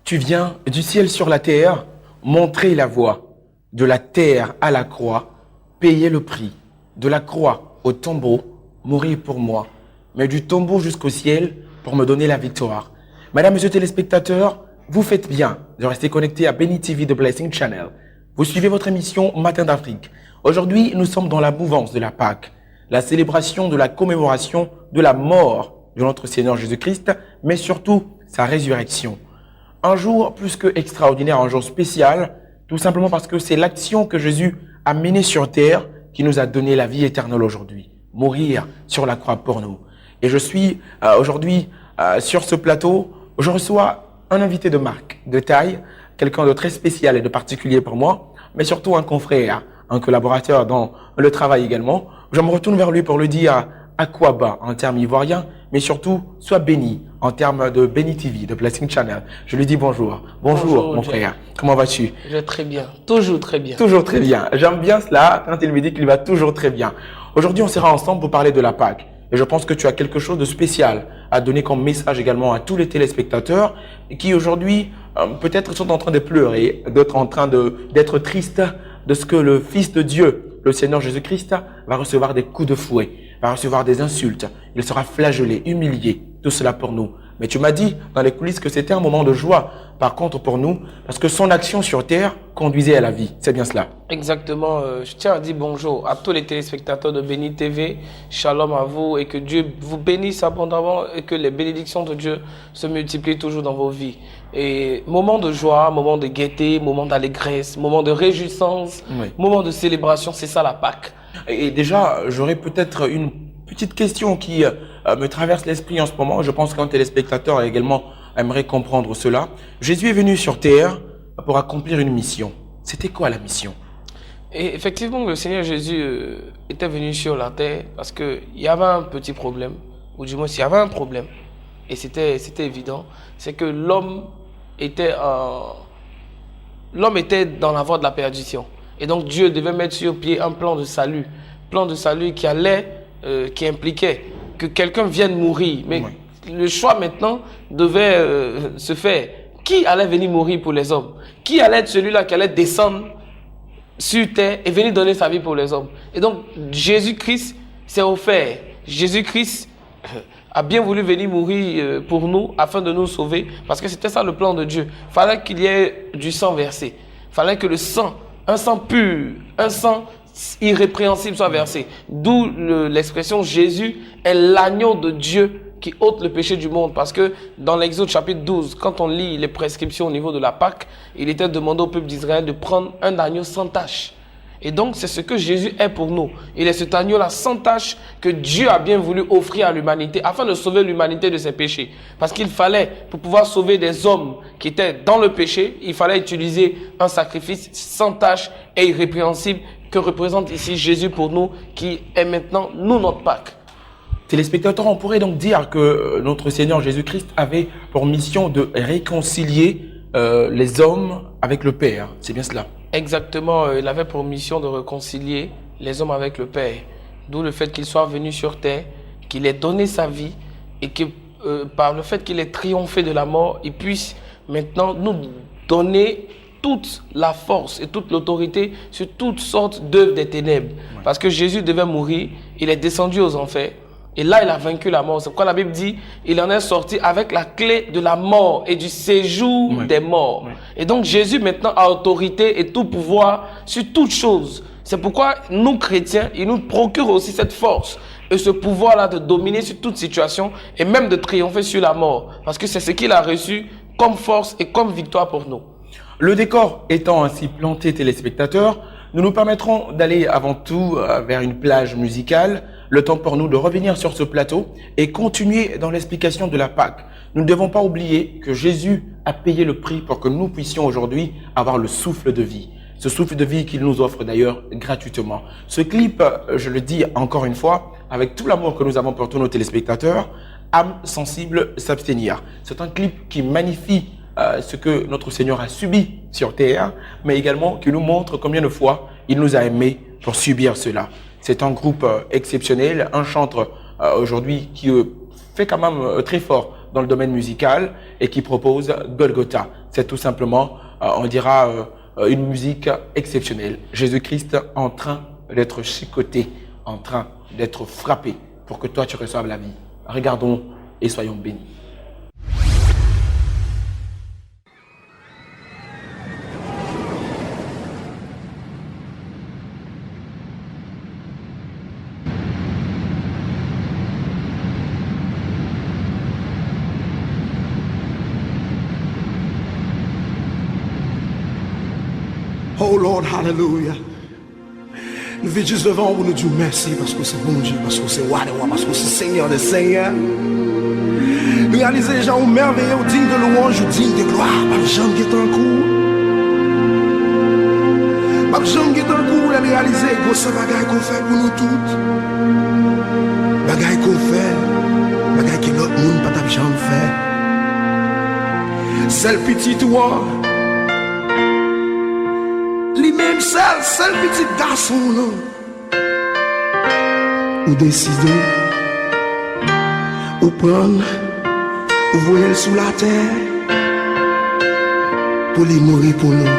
Tu viens du ciel sur la terre, montrer la voie, de la terre à la croix, payer le prix, de la croix au tombeau, mourir pour moi, mais du tombeau jusqu'au ciel pour me donner la victoire. Mesdames, Messieurs téléspectateurs, vous faites bien de rester connectés à Béni TV The Blessing Channel. Vous suivez votre émission Matin d'Afrique. Aujourd'hui, nous sommes dans la mouvance de la Pâque, la célébration de la commémoration de la mort de notre Seigneur Jésus-Christ, mais surtout sa résurrection. Un jour plus que extraordinaire, un jour spécial, tout simplement parce que c'est l'action que Jésus a menée sur terre qui nous a donné la vie éternelle aujourd'hui. Mourir sur la croix pour nous. Et je suis aujourd'hui sur ce plateau, je reçois un invité de marque, de taille, quelqu'un de très spécial et de particulier pour moi, mais surtout un confrère, un collaborateur dans le travail également. Je me retourne vers lui pour lui dire Akwaba en termes ivoiriens, mais surtout sois béni en termes de Béni TV, de Blessing Channel. Je lui dis bonjour. Bonjour mon frère, comment vas-tu? Je vais très bien, toujours très bien. Toujours très bien. J'aime bien cela quand il me dit qu'il va toujours très bien. Aujourd'hui, on sera ensemble pour parler de la Pâque. Et je pense que tu as quelque chose de spécial à donner comme message également à tous les téléspectateurs qui aujourd'hui peut-être sont en train de pleurer, d'autres en train d'être tristes de ce que le Fils de Dieu, le Seigneur Jésus-Christ, va recevoir des coups de fouet, va recevoir des insultes, il sera flagellé, humilié, tout cela pour nous. Mais tu m'as dit dans les coulisses que c'était un moment de joie, par contre pour nous, parce que son action sur terre conduisait à la vie. C'est bien cela? Exactement. Je tiens à dire bonjour à tous les téléspectateurs de Béni TV. Shalom à vous et que Dieu vous bénisse abondamment et que les bénédictions de Dieu se multiplient toujours dans vos vies. Et moment de joie, moment de gaieté, moment d'allégresse, moment de réjouissance, oui, moment de célébration, c'est ça la Pâque. Et déjà, j'aurais peut-être une petite question qui me traverse l'esprit en ce moment. Je pense qu'un téléspectateur également aimerait comprendre cela. Jésus est venu sur terre pour accomplir une mission. C'était quoi la mission? Et effectivement, le Seigneur Jésus était venu sur la terre parce qu'il y avait un petit problème, ou du moins il y avait un problème, et c'était évident, c'est que l'homme était dans la voie de la perdition. Et donc Dieu devait mettre sur pied un plan de salut qui impliquait que quelqu'un vienne mourir. Mais oui, le choix maintenant devait se faire. Qui allait venir mourir pour les hommes? Qui allait être celui-là qui allait descendre sur terre et venir donner sa vie pour les hommes? Et donc Jésus-Christ s'est offert. Jésus-Christ a bien voulu venir mourir pour nous afin de nous sauver, parce que c'était ça le plan de Dieu. Il fallait qu'il y ait du sang versé. Il fallait que le sang, un sang pur, un sang irrépréhensible soit versé. D'où l'expression Jésus est l'agneau de Dieu qui ôte le péché du monde. Parce que dans l'Exode chapitre 12, quand on lit les prescriptions au niveau de la Pâque, il était demandé au peuple d'Israël de prendre un agneau sans tache. Et donc c'est ce que Jésus est pour nous. Il est cet agneau-là sans tache que Dieu a bien voulu offrir à l'humanité afin de sauver l'humanité de ses péchés. Parce qu'il fallait, pour pouvoir sauver des hommes qui étaient dans le péché, il fallait utiliser un sacrifice sans tache et irrépréhensible que représente ici Jésus pour nous, qui est maintenant nous notre Pâque. Téléspectateurs, on pourrait donc dire que notre Seigneur Jésus-Christ avait pour mission de réconcilier les hommes avec le Père. C'est bien cela? Exactement, il avait pour mission de réconcilier les hommes avec le Père. D'où le fait qu'il soit venu sur terre, qu'il ait donné sa vie et que par le fait qu'il ait triomphé de la mort, il puisse maintenant nous donner toute la force et toute l'autorité sur toutes sortes d'œuvres des ténèbres. Ouais. Parce que Jésus devait mourir, il est descendu aux enfers. Et là, il a vaincu la mort. C'est pourquoi la Bible dit, il en est sorti avec la clé de la mort et du séjour des morts. Oui. Et donc, Jésus maintenant a autorité et tout pouvoir sur toutes choses. C'est pourquoi nous, chrétiens, il nous procure aussi cette force et ce pouvoir-là de dominer sur toute situation et même de triompher sur la mort. Parce que c'est ce qu'il a reçu comme force et comme victoire pour nous. Le décor étant ainsi planté, téléspectateurs, nous nous permettrons d'aller avant tout vers une plage musicale. Le temps pour nous de revenir sur ce plateau et continuer dans l'explication de la Pâque. Nous ne devons pas oublier que Jésus a payé le prix pour que nous puissions aujourd'hui avoir le souffle de vie. Ce souffle de vie qu'il nous offre d'ailleurs gratuitement. Ce clip, je le dis encore une fois, avec tout l'amour que nous avons pour tous nos téléspectateurs, âme sensible s'abstenir. C'est un clip qui magnifie ce que notre Seigneur a subi sur terre, mais également qui nous montre combien de fois il nous a aimés pour subir cela. C'est un groupe exceptionnel, un chanteur aujourd'hui qui fait quand même très fort dans le domaine musical et qui propose Golgotha. C'est tout simplement, on dira, une musique exceptionnelle. Jésus-Christ en train d'être chicoté, en train d'être frappé pour que toi tu reçoives la vie. Regardons et soyons bénis. Oh Lord, hallelujah. Nous venons juste devant vous, nous disons merci parce que c'est bon Dieu, parce que c'est roi des rois, parce que c'est Seigneur des seigneurs. Nous réalisons les gens merveilleux, dignes de louange, dignes de gloire. Pas de gens qui est en cours. Pas de gens qui est en cours, les réaliser que c'est bagaille qu'on fait pour nous toutes. Bagaille qu'on fait, bagaille que l'autre monde pas de gens fait. C'est le petit toi. Lui-même seul petit garçon là. Ou décider, ou prendre, ou voyer sous la terre, pour lui mourir pour nous,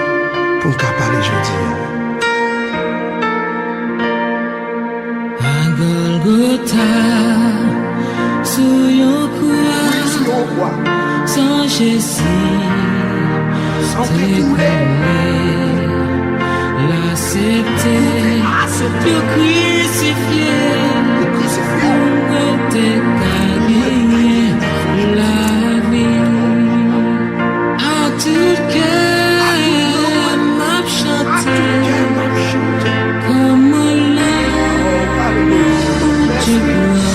pour nous parler aujourd'hui. À Golgotha, sous yon croix, sans Jésus, sans t'écouler. L'accepter, le crucifié, pour te gagner la vie. En tout cœur, m'a chanté, comme l'amour du bois,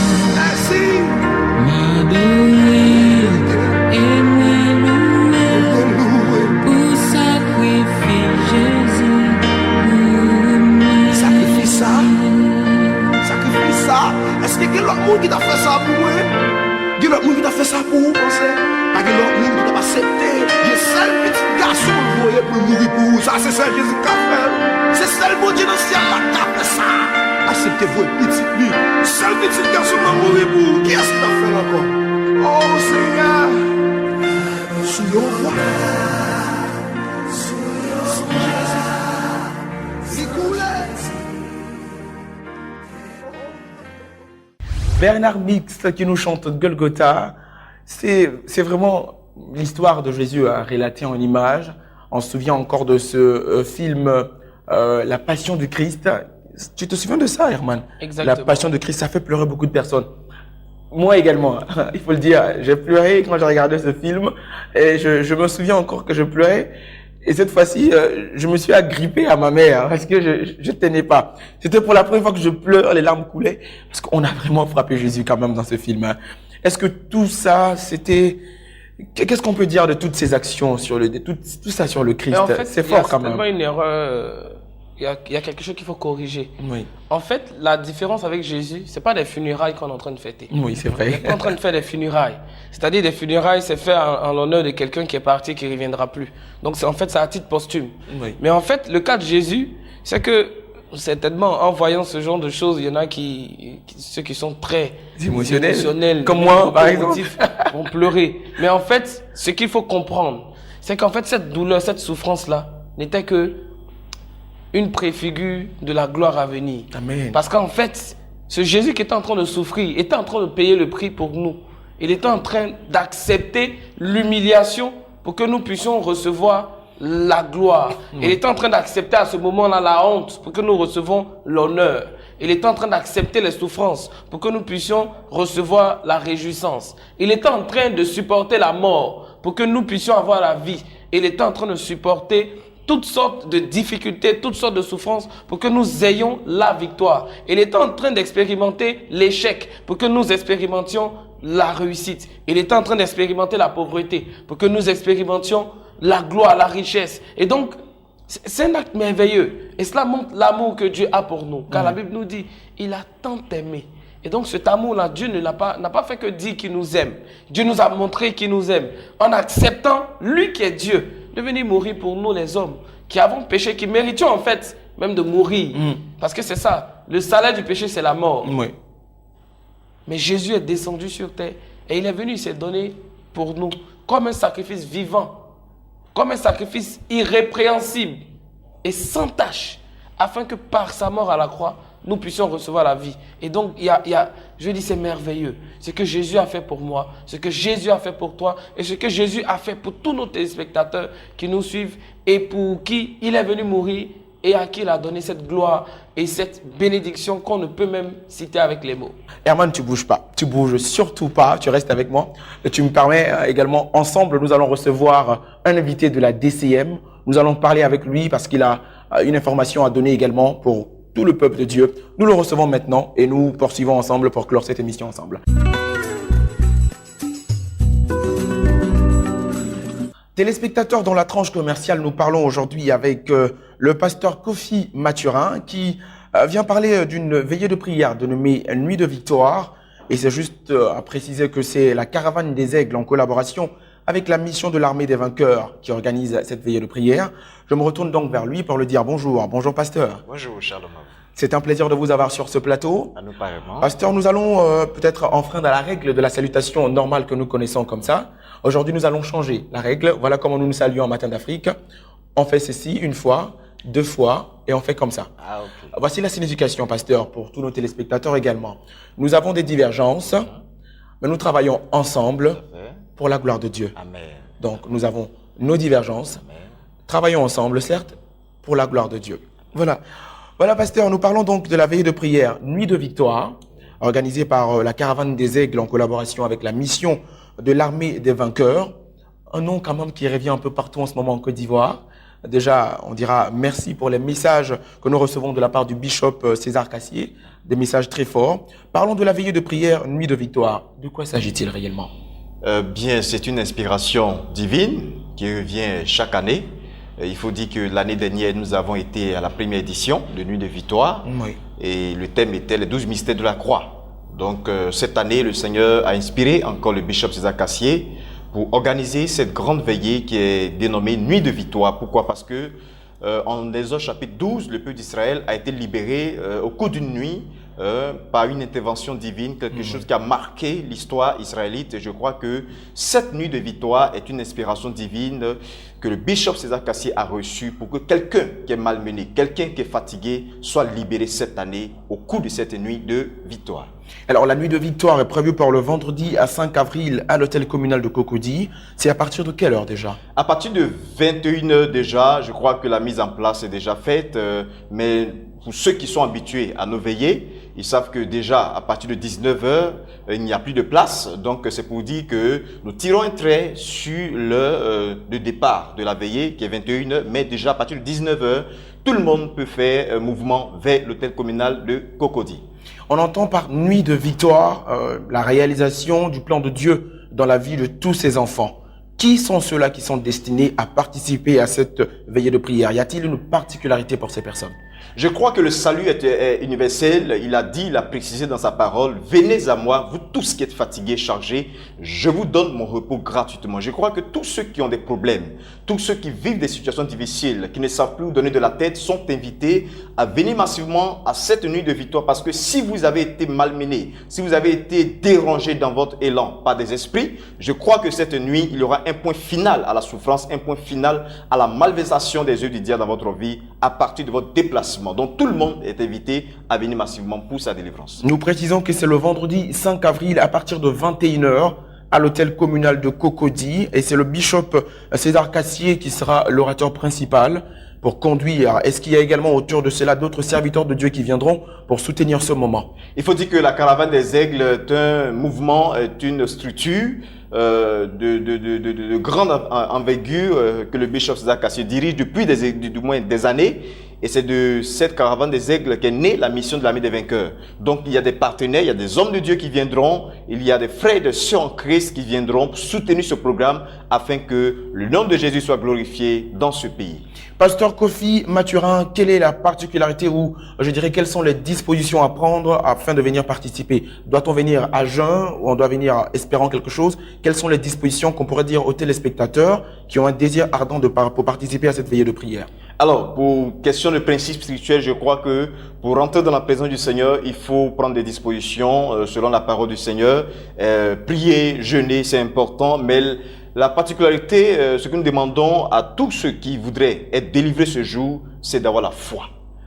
m'adorer et me louer pour sacrifier Jésus. Sacrifice ça. Est-ce que l'autre monde qui t'a fait ça pour moi? L'autre monde qui t'a fait ça pour vous, pensez? Pas que l'autre monde qui t'a accepté. J'ai seul petit garçon pour mourir pour vous. Ça, c'est ça Jésus qui a fait. C'est seul bon Dieu dans le ciel qui a fait ça. Acceptez votre petit lui. Seul petit garçon qui a mourir pour vous. Qui est-ce qui t'a fait encore? Oh Seigneur. Sous le roi. Bernard Mix qui nous chante Golgotha, c'est vraiment l'histoire de Jésus relatée en images. On se souvient encore de ce film La Passion du Christ. Tu te souviens de ça, Herman? Exactement. La Passion du Christ, ça fait pleurer beaucoup de personnes. Moi également, il faut le dire. J'ai pleuré quand j'ai regardé ce film et je me souviens encore que je pleurais. Et cette fois-ci, je me suis agrippé à ma mère parce que je tenais pas. C'était pour la première fois que je pleure, les larmes coulaient parce qu'on a vraiment frappé Jésus quand même dans ce film. Est-ce que tout ça, c'était... Qu'est-ce qu'on peut dire de toutes ces actions sur tout ça sur le Christ? En fait, c'est fort quand même. Il y a certainement une erreur. Il y a quelque chose qu'il faut corriger. Oui. En fait, la différence avec Jésus, c'est pas des funérailles qu'on est en train de fêter. Oui, c'est vrai. On n'est pas en train de faire des funérailles. C'est-à-dire des funérailles, c'est fait en l'honneur de quelqu'un qui est parti, qui ne reviendra plus. Donc, en fait, c'est à titre posthume. Oui. Mais en fait, le cas de Jésus, c'est que certainement, en voyant ce genre de choses, il y en a ceux qui sont très émotionnels comme moi, par exemple, vont pleurer. Mais en fait, ce qu'il faut comprendre, c'est qu'en fait, cette douleur, cette souffrance-là, n'était que une préfigure de la gloire à venir. Amen. Parce qu'en fait, ce Jésus qui était en train de souffrir, était en train de payer le prix pour nous. Il était en train d'accepter l'humiliation pour que nous puissions recevoir la gloire. Il était en train d'accepter à ce moment-là la honte pour que nous recevons l'honneur. Il était en train d'accepter les souffrances pour que nous puissions recevoir la réjouissance. Il était en train de supporter la mort pour que nous puissions avoir la vie. Il était en train de supporter toutes sortes de difficultés, toutes sortes de souffrances pour que nous ayons la victoire. Il était en train d'expérimenter l'échec pour que nous expérimentions la réussite. Il était en train d'expérimenter la pauvreté pour que nous expérimentions la gloire, la richesse. Et donc, c'est un acte merveilleux. Et cela montre l'amour que Dieu a pour nous. Car la Bible nous dit, il a tant aimé. Et donc cet amour-là, Dieu n'a pas fait que dire qu'il nous aime. Dieu nous a montré qu'il nous aime. En acceptant, lui qui est Dieu, de venir mourir pour nous les hommes, qui avons péché, qui méritions en fait même de mourir. Parce que c'est ça. le salaire du péché, c'est la mort. Oui. Mais Jésus est descendu sur terre et il est venu, il s'est donné pour nous comme un sacrifice vivant, comme un sacrifice irrépréhensible et sans tache, afin que par sa mort à la croix, nous puissions recevoir la vie. Et donc, je dis, c'est merveilleux. Ce que Jésus a fait pour moi, ce que Jésus a fait pour toi et ce que Jésus a fait pour tous nos téléspectateurs qui nous suivent et pour qui il est venu mourir et à qui il a donné cette gloire et cette bénédiction qu'on ne peut même citer avec les mots. Herman, tu bouges pas. Tu bouges surtout pas. Tu restes avec moi. Et tu me permets également, ensemble, nous allons recevoir un invité de la DCM. Nous allons parler avec lui parce qu'il a une information à donner également pour tout le peuple de Dieu. Nous le recevons maintenant et nous poursuivons ensemble pour clore cette émission ensemble. Téléspectateurs, dans la tranche commerciale, nous parlons aujourd'hui avec le pasteur Kofi Mathurin qui vient parler d'une veillée de prière dénommée Nuit de Victoire. Et c'est juste à préciser que c'est la Caravane des Aigles en collaboration avec la mission de l'Armée des Vainqueurs qui organise cette veillée de prière. Je me retourne donc vers lui pour lui dire bonjour. Bonjour pasteur. Bonjour Charles. C'est un plaisir de vous avoir sur ce plateau. À nous pareillement. Pasteur, nous allons peut-être enfreindre la règle de la salutation normale que nous connaissons comme ça. Aujourd'hui, nous allons changer la règle. Voilà comment nous nous saluons en Matin d'Afrique. On fait ceci une fois, deux fois et on fait comme ça. Ah, ok. Voici la signification, pasteur, pour tous nos téléspectateurs également. Nous avons des divergences, mais nous travaillons ensemble pour la gloire de Dieu. Amen. Donc, nous avons nos divergences. Amen. Travaillons ensemble, certes, pour la gloire de Dieu. Voilà. Voilà, pasteur, nous parlons donc de la veillée de prière Nuit de Victoire, organisée par la Caravane des Aigles en collaboration avec la mission de l'Armée des Vainqueurs. Un nom quand même qui revient un peu partout en ce moment en Côte d'Ivoire. Déjà, on dira merci pour les messages que nous recevons de la part du bishop César Cassier, des messages très forts. Parlons de la veillée de prière Nuit de Victoire. De quoi s'agit-il réellement? Bien, c'est une inspiration divine qui revient chaque année. Il faut dire que l'année dernière, nous avons été à la première édition de Nuit de Victoire. Oui. Et le thème était les 12 mystères de la croix. Donc, cette année, le Seigneur a inspiré encore le bishop César Cassier pour organiser cette grande veillée qui est dénommée Nuit de Victoire. Pourquoi? Parce que en Exode chapitre 12, le peuple d'Israël a été libéré au cours d'une nuit par une intervention divine, quelque chose qui a marqué l'histoire israélite. Et je crois que cette nuit de victoire est une inspiration divine que le bishop César Cassier a reçue pour que quelqu'un qui est malmené, quelqu'un qui est fatigué, soit libéré cette année au cours de cette nuit de victoire. Alors, la Nuit de Victoire est prévue pour le vendredi à 5 avril à l'hôtel communal de Cocody. C'est à partir de quelle heure déjà? À partir de 21h déjà, je crois que la mise en place est déjà faite, mais pour ceux qui sont habitués à nos veillées, ils savent que déjà à partir de 19h, il n'y a plus de place. Donc c'est pour dire que nous tirons un trait sur le départ de la veillée qui est 21h, mais déjà à partir de 19h, tout le monde peut faire un mouvement vers l'hôtel communal de Cocody. On entend par Nuit de Victoire la réalisation du plan de Dieu dans la vie de tous ses enfants. Qui sont ceux-là qui sont destinés à participer à cette veillée de prière? Y a-t-il une particularité pour ces personnes? Je crois que le salut est universel. Il a dit, il a précisé dans sa parole, « Venez à moi, vous tous qui êtes fatigués, chargés, je vous donne mon repos gratuitement. » Je crois que tous ceux qui ont des problèmes, tous ceux qui vivent des situations difficiles, qui ne savent plus où donner de la tête, sont invités à venir massivement à cette nuit de victoire. Parce que si vous avez été malmenés, si vous avez été dérangés dans votre élan par des esprits, je crois que cette nuit, il y aura un point final à la souffrance, un point final à la malversation des œuvres du diable dans votre vie à partir de votre déplacement. Donc tout le monde est invité à venir massivement pour sa délivrance. Nous précisons que c'est le vendredi 5 avril à partir de 21h à l'hôtel communal de Cocody et c'est le bishop César Cassier qui sera l'orateur principal pour conduire. Est-ce qu'il y a également autour de cela d'autres serviteurs de Dieu qui viendront pour soutenir ce moment? Il faut dire que la Caravane des Aigles est un mouvement, est une structure de grande envergure que le bishop César Cassier dirige depuis du moins des années. Et c'est de cette Caravane des Aigles qu'est née la mission de l'Armée des Vainqueurs. Donc il y a des partenaires, il y a des hommes de Dieu qui viendront il y a des frères et des sœurs en Christ qui viendront soutenir ce programme afin que le nom de Jésus soit glorifié dans ce pays. Pasteur Kofi Mathurin, quelle est la particularité ou je dirais quelles sont les dispositions à prendre afin de venir participer? Doit-on venir à jeun ou on doit venir espérant quelque chose? Quelles sont les dispositions qu'on pourrait dire aux téléspectateurs qui ont un désir ardent pour participer à cette veillée de prière? Alors, pour question de principe spirituel, je crois que pour rentrer dans la présence du Seigneur, il faut prendre des dispositions selon la parole du Seigneur. Prier, jeûner, c'est important, mais la particularité, ce que nous demandons à tous ceux qui voudraient être délivrés ce jour, c'est d'avoir la foi.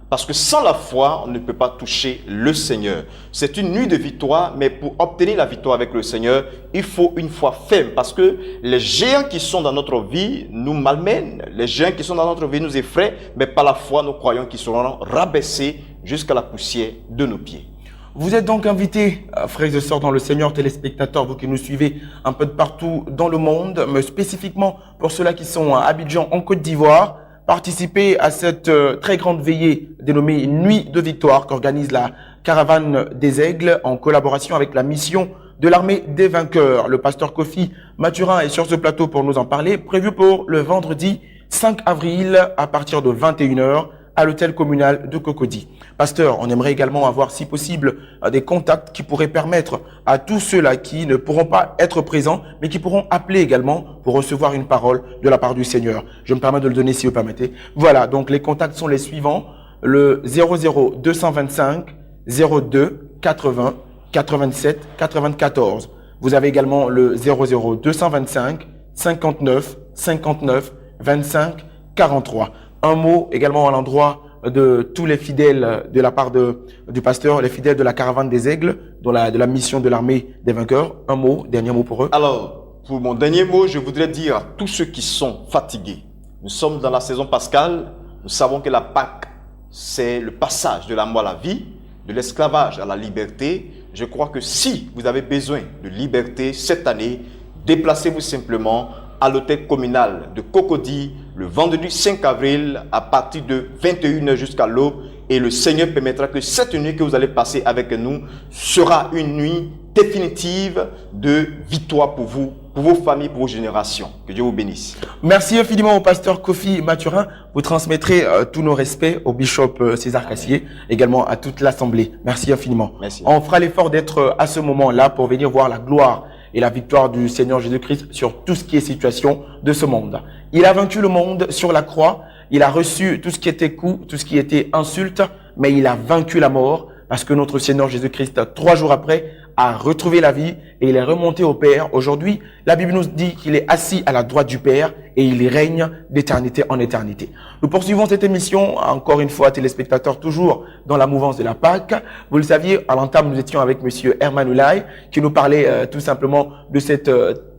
Parce que sans la foi, on ne peut pas toucher le Seigneur. C'est une nuit de victoire, mais pour obtenir la victoire avec le Seigneur, il faut une foi ferme. Parce que les géants qui sont dans notre vie nous malmènent. Les géants qui sont dans notre vie nous effraient, mais par la foi, nous croyons qu'ils seront rabaissés jusqu'à la poussière de nos pieds. Vous êtes donc invités, frères et sœurs dans le Seigneur, téléspectateurs, vous qui nous suivez un peu de partout dans le monde, mais spécifiquement pour ceux-là qui sont à Abidjan, en Côte d'Ivoire, participer à cette très grande veillée dénommée Nuit de Victoire qu'organise la Caravane des Aigles en collaboration avec la mission de l'Armée des Vainqueurs. Le pasteur Kofi Mathurin est sur ce plateau pour nous en parler, prévu pour le vendredi 5 avril à partir de 21h. À l'hôtel communal de Cocody. Pasteur, on aimerait également avoir, si possible, des contacts qui pourraient permettre à tous ceux-là qui ne pourront pas être présents, mais qui pourront appeler également pour recevoir une parole de la part du Seigneur. Je me permets de le donner si vous permettez. Voilà, donc les contacts sont les suivants. Le 00 225 02 80 87 94. Vous avez également le 00 225 59 59 25 43. Un mot également à l'endroit de tous les fidèles de la part du pasteur, les fidèles de la Caravane des Aigles, de la mission de l'Armée des Vainqueurs. Un mot, dernier mot pour eux. Alors, pour mon dernier mot, je voudrais dire à tous ceux qui sont fatigués. Nous sommes dans la saison pascale. Nous savons que la Pâque, c'est le passage de la mort à la vie, de l'esclavage à la liberté. Je crois que si vous avez besoin de liberté cette année, déplacez-vous simplement à l'hôtel communal de Cocody le vendredi 5 avril à partir de 21h jusqu'à l'aube, et le Seigneur permettra que cette nuit que vous allez passer avec nous sera une nuit définitive de victoire pour vous, pour vos familles, pour vos générations. Que Dieu vous bénisse. Merci infiniment au pasteur Kofi Mathurin. Vous transmettrez tous nos respects au bishop César Cassier, également à toute l'assemblée. Merci infiniment. Merci. On fera l'effort d'être à ce moment-là pour venir voir la gloire et la victoire du Seigneur Jésus-Christ sur tout ce qui est situation de ce monde. Il a vaincu le monde sur la croix. Il a reçu tout ce qui était coup, tout ce qui était insulte, mais il a vaincu la mort parce que notre Seigneur Jésus-Christ, 3 jours après, a retrouvé la vie et il est remonté au Père. Aujourd'hui, la Bible nous dit qu'il est assis à la droite du Père et il règne d'éternité en éternité. Nous poursuivons cette émission, encore une fois, téléspectateurs, toujours dans la mouvance de la Pâque. Vous le saviez, à l'entame, nous étions avec monsieur Herman Oulay, qui nous parlait tout simplement de cette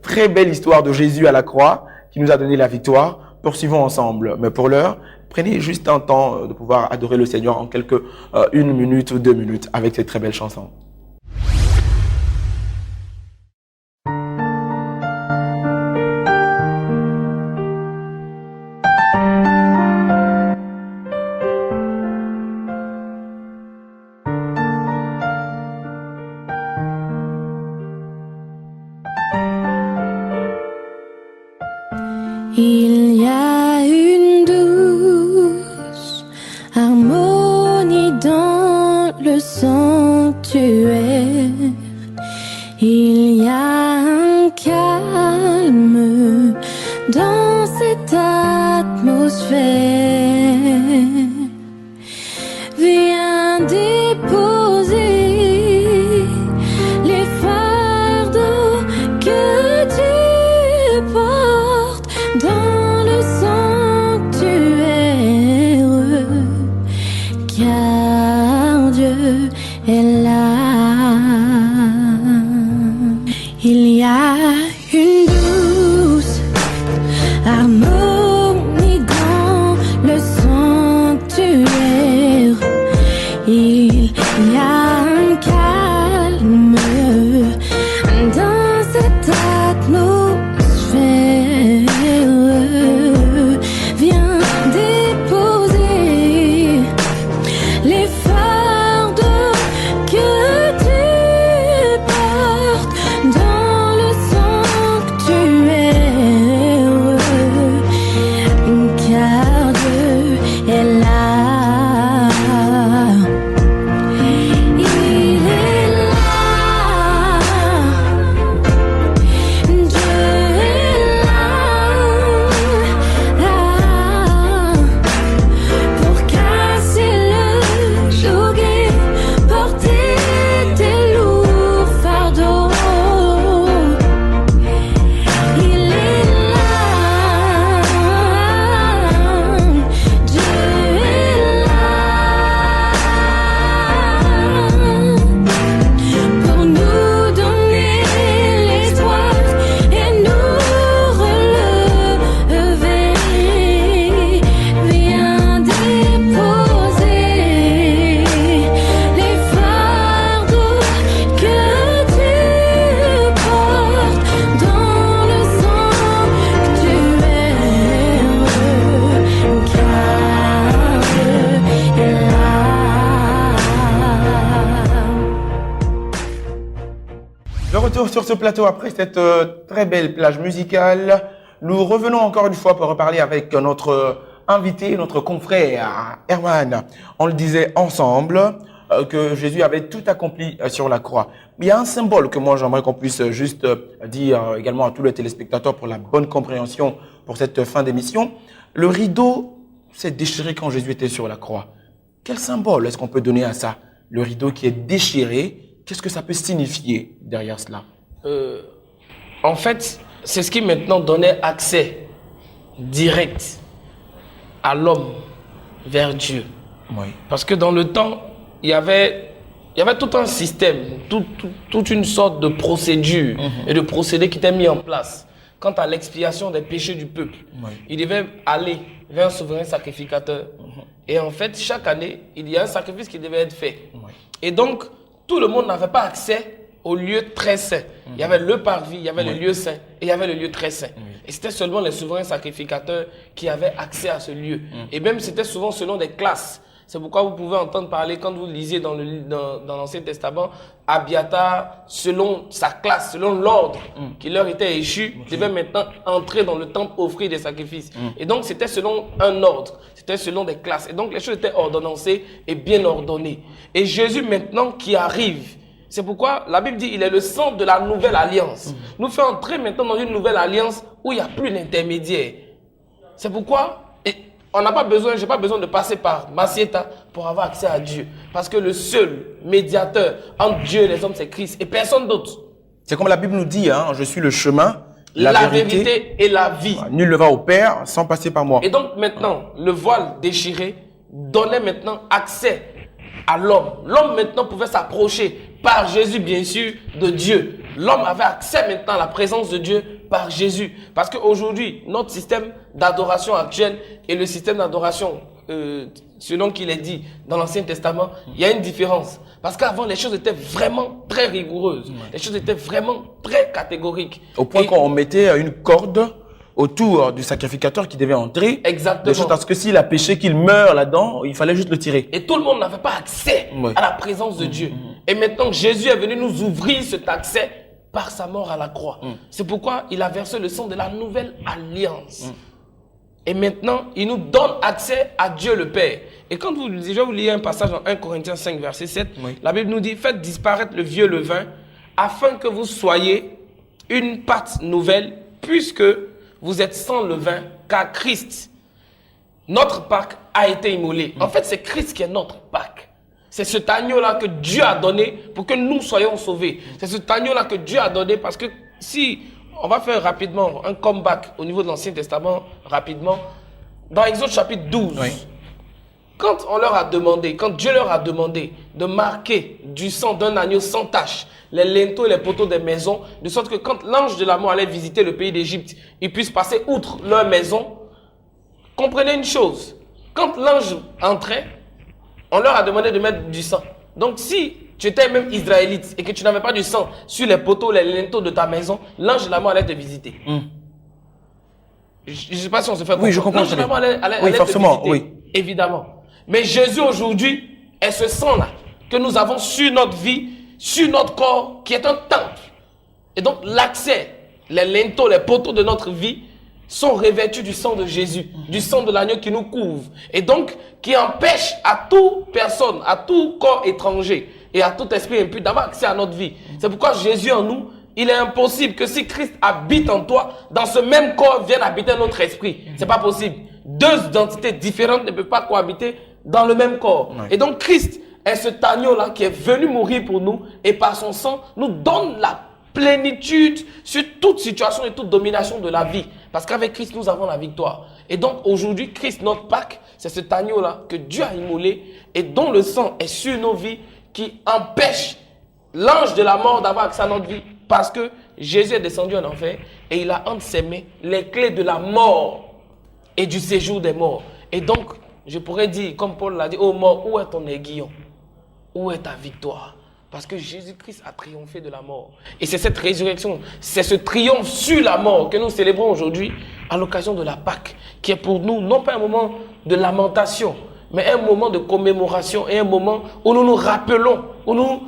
très belle histoire de Jésus à la croix, qui nous a donné la victoire. Poursuivons ensemble. Mais pour l'heure, prenez juste un temps de pouvoir adorer le Seigneur en quelques 1 minute ou 2 minutes avec cette très belle chanson. Il y a une douce harmonie dans le sanctuaire. Il y a un calme dans cette atmosphère. Viens déposer les fardeaux que tu portes dans le sanctuaire, car Dieu est là. Il y a une douce harmonie dans le De retour sur ce plateau après cette très belle plage musicale. Nous revenons encore une fois pour reparler avec notre invité, notre confrère Erwan. On le disait ensemble que Jésus avait tout accompli sur la croix. Mais il y a un symbole que moi j'aimerais qu'on puisse juste dire également à tous les téléspectateurs pour la bonne compréhension pour cette fin d'émission. Le rideau s'est déchiré quand Jésus était sur la croix. Quel symbole est-ce qu'on peut donner à ça? Le rideau qui est déchiré, qu'est-ce que ça peut signifier derrière cela? En fait, c'est ce qui maintenant donnait accès direct à l'homme vers Dieu. Oui. Parce que dans le temps, il y avait tout un système, toute une sorte de procédure et de procédés qui étaient mis en place quant à l'expiation des péchés du peuple. Oui. Il devait aller vers un souverain sacrificateur. Et en fait, chaque année, il y a un sacrifice qui devait être fait. Oui. Et donc, tout le monde n'avait pas accès au lieu très saint. Il y avait le parvis, il y avait le lieu saint et il y avait le lieu très saint. Et c'était seulement les souverains sacrificateurs qui avaient accès à ce lieu. Et même c'était souvent selon des classes. C'est pourquoi vous pouvez entendre parler, quand vous lisez dans l'Ancien Testament, Abiatar, selon sa classe, selon l'ordre qui leur était échu, devait maintenant entrer dans le temple, offrir des sacrifices. Et donc c'était selon un ordre, c'était selon des classes. Et donc les choses étaient ordonnancées et bien ordonnées. Et Jésus maintenant qui arrive, c'est pourquoi la Bible dit il est le sang de la nouvelle alliance. Nous fait entrer maintenant dans une nouvelle alliance où il n'y a plus d'intermédiaire. C'est pourquoi on n'a pas besoin, j'ai pas besoin de passer par Massieta pour avoir accès à Dieu. Parce que le seul médiateur entre Dieu et les hommes, c'est Christ et personne d'autre. C'est comme la Bible nous dit, hein, je suis le chemin, la vérité et la vie. Nul ne va au Père sans passer par moi. Et donc maintenant, le voile déchiré donnait maintenant accès à l'homme. L'homme maintenant pouvait s'approcher par Jésus, bien sûr, de Dieu. L'homme avait accès maintenant à la présence de Dieu par Jésus. Parce qu'aujourd'hui, notre système d'adoration actuel et le système d'adoration, selon qu'il est dit dans l'Ancien Testament, il y a une différence. Parce qu'avant, les choses étaient vraiment très rigoureuses. Les choses étaient vraiment très catégoriques. Au point qu'on mettait une corde autour du sacrificateur qui devait entrer. Exactement. De sorte à ce que s'il a péché, qu'il meurt là-dedans, il fallait juste le tirer. Et tout le monde n'avait pas accès à la présence de Dieu. Et maintenant, Jésus est venu nous ouvrir cet accès par sa mort à la croix. C'est pourquoi il a versé le sang de la nouvelle alliance. Et maintenant, il nous donne accès à Dieu le Père. Et quand je vais vous lire un passage dans 1 Corinthiens 5, verset 7, la Bible nous dit, faites disparaître le vieux levain, afin que vous soyez une pâte nouvelle, puisque vous êtes sans levain, car Christ, notre Pâque, a été immolé. En fait, c'est Christ qui est notre Pâque. C'est cet agneau-là que Dieu a donné pour que nous soyons sauvés. C'est cet agneau-là que Dieu a donné parce que si on va faire rapidement un comeback au niveau de l'Ancien Testament, rapidement, dans Exode chapitre 12, quand on leur a demandé, quand Dieu leur a demandé de marquer du sang d'un agneau sans tache, les linteaux et les poteaux des maisons, de sorte que quand l'ange de la mort allait visiter le pays d'Égypte, ils puissent passer outre leur maison, comprenez une chose, quand l'ange entrait, on leur a demandé de mettre du sang. Donc si tu étais même israélite et que tu n'avais pas du sang sur les poteaux, les linteaux de ta maison, l'ange de la mort allait te visiter. Je ne sais pas si on se fait comprendre. Oui, je comprends. L'ange de la mort allait forcément, te visiter, évidemment. Mais Jésus aujourd'hui est ce sang-là que nous avons sur notre vie, sur notre corps, qui est un temple. Et donc l'accès, les linteaux, les poteaux de notre vie sont revêtus du sang de Jésus, du sang de l'agneau qui nous couvre. Et donc, qui empêche à toute personne, à tout corps étranger et à tout esprit impur d'avoir accès à notre vie. C'est pourquoi Jésus en nous, il est impossible que si Christ habite en toi, dans ce même corps vienne habiter notre esprit. C'est pas possible. Deux entités différentes ne peuvent pas cohabiter dans le même corps. Et donc, Christ est cet agneau-là qui est venu mourir pour nous et par son sang nous donne la plénitude sur toute situation et toute domination de la vie. Parce qu'avec Christ, nous avons la victoire. Et donc, aujourd'hui, Christ, notre Pâque, c'est cet agneau-là que Dieu a immolé et dont le sang est sur nos vies qui empêche l'ange de la mort d'avoir accès à notre vie. Parce que Jésus est descendu en enfer et il a entre ses mains les clés de la mort et du séjour des morts. Et donc, je pourrais dire, comme Paul l'a dit, ô mort, où est ton aiguillon? Où est ta victoire? Parce que Jésus-Christ a triomphé de la mort. Et c'est cette résurrection, c'est ce triomphe sur la mort que nous célébrons aujourd'hui à l'occasion de la Pâque, qui est pour nous non pas un moment de lamentation, mais un moment de commémoration et un moment où nous nous rappelons, où nous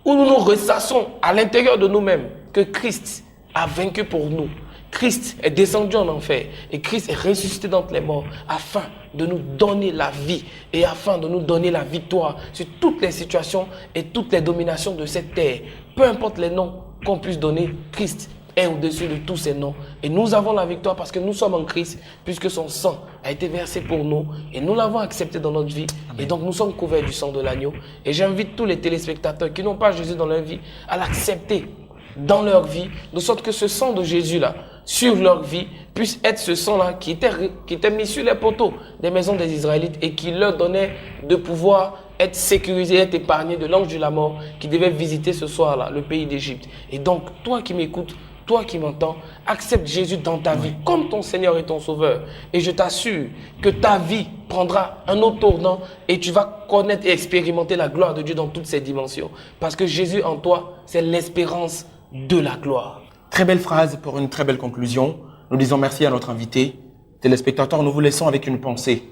où nous nous ressassons à l'intérieur de nous-mêmes que Christ a vaincu pour nous. Christ est descendu en enfer et Christ est ressuscité d'entre les morts afin de nous donner la vie et afin de nous donner la victoire sur toutes les situations et toutes les dominations de cette terre. Peu importe les noms qu'on puisse donner, Christ est au-dessus de tous ces noms. Et nous avons la victoire parce que nous sommes en Christ, puisque son sang a été versé pour nous et nous l'avons accepté dans notre vie. Amen. Et donc nous sommes couverts du sang de l'agneau. Et j'invite tous les téléspectateurs qui n'ont pas Jésus dans leur vie à l'accepter dans leur vie, de sorte que ce sang de Jésus-là, sur leur vie, puisse être ce sang-là qui était mis sur les poteaux des maisons des Israélites et qui leur donnait de pouvoir être sécurisé, être épargné de l'ange de la mort qui devait visiter ce soir-là le pays d'Égypte. Et donc, toi qui m'écoutes, toi qui m'entends, accepte Jésus dans ta vie comme ton Seigneur et ton Sauveur. Et je t'assure que ta vie prendra un autre tournant et tu vas connaître et expérimenter la gloire de Dieu dans toutes ses dimensions. Parce que Jésus en toi, c'est l'espérance de la gloire. Très belle phrase pour une très belle conclusion. Nous disons merci à notre invité. Téléspectateurs, nous vous laissons avec une pensée.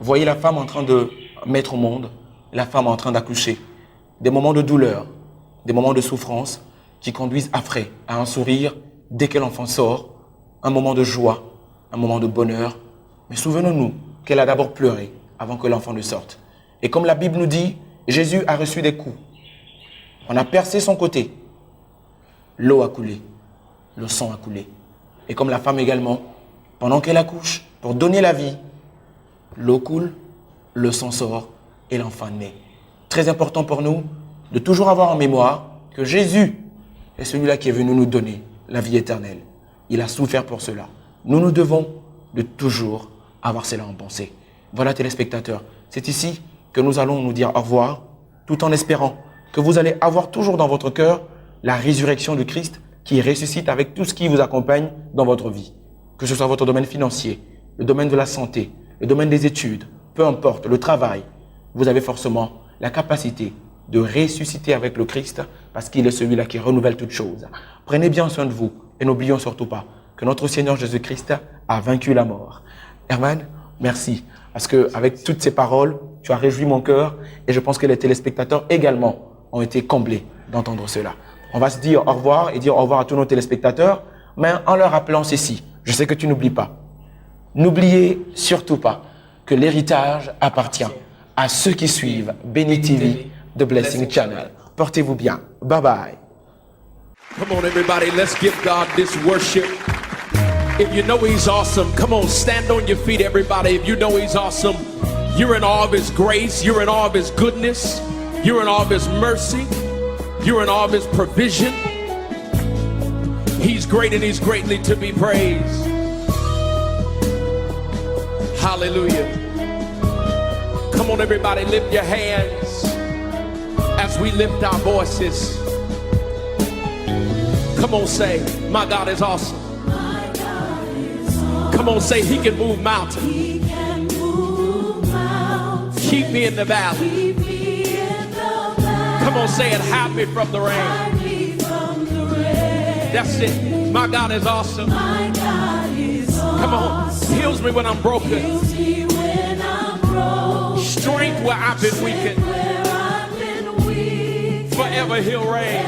Voyez la femme en train de mettre au monde, la femme en train d'accoucher. Des moments de douleur, des moments de souffrance qui conduisent après à un sourire dès que l'enfant sort, un moment de joie, un moment de bonheur. Mais souvenons-nous qu'elle a d'abord pleuré avant que l'enfant ne sorte. Et comme la Bible nous dit, Jésus a reçu des coups. On a percé son côté. L'eau a coulé, le sang a coulé. Et comme la femme également, pendant qu'elle accouche, pour donner la vie, l'eau coule, le sang sort et l'enfant naît. Très important pour nous de toujours avoir en mémoire que Jésus est celui-là qui est venu nous donner la vie éternelle. Il a souffert pour cela. Nous devons de toujours avoir cela en pensée. Voilà, téléspectateurs, c'est ici que nous allons nous dire au revoir, tout en espérant que vous allez avoir toujours dans votre cœur la résurrection de Christ qui ressuscite avec tout ce qui vous accompagne dans votre vie. Que ce soit votre domaine financier, le domaine de la santé, le domaine des études, peu importe, le travail, vous avez forcément la capacité de ressusciter avec le Christ parce qu'il est celui-là qui renouvelle toutes choses. Prenez bien soin de vous et n'oublions surtout pas que notre Seigneur Jésus-Christ a vaincu la mort. Herman, merci parce qu'avec toutes ces paroles, tu as réjoui mon cœur et je pense que les téléspectateurs également ont été comblés d'entendre cela. On va se dire au revoir et dire au revoir à tous nos téléspectateurs, mais en leur rappelant ceci, je sais que tu n'oublies pas. N'oubliez surtout pas que l'héritage appartient à ceux qui suivent Béni TV, The Blessing Channel. Portez-vous bien. Bye bye. Come on, everybody, let's give God this worship. If you know He's awesome, come on, stand on your feet, everybody. If you know He's awesome, you're in awe of His grace, you're in awe of His goodness, you're in awe of His mercy. You're in awe of His provision. He's great and He's greatly to be praised. Hallelujah. Come on, everybody, lift your hands as we lift our voices. Come on, say, my God is awesome. Come on, say, He can move mountains. Keep me in the valley. Come on, say it, hide me from the rain. That's it. My God is awesome. Come on, heals me when I'm broken. Strength where I've been weakened. Forever He'll reign.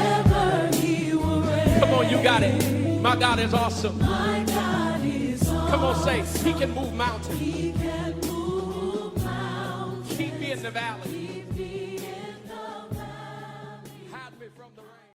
Come on, you got it. My God is awesome. Come on, say, He can move mountains. Keep me in the valley.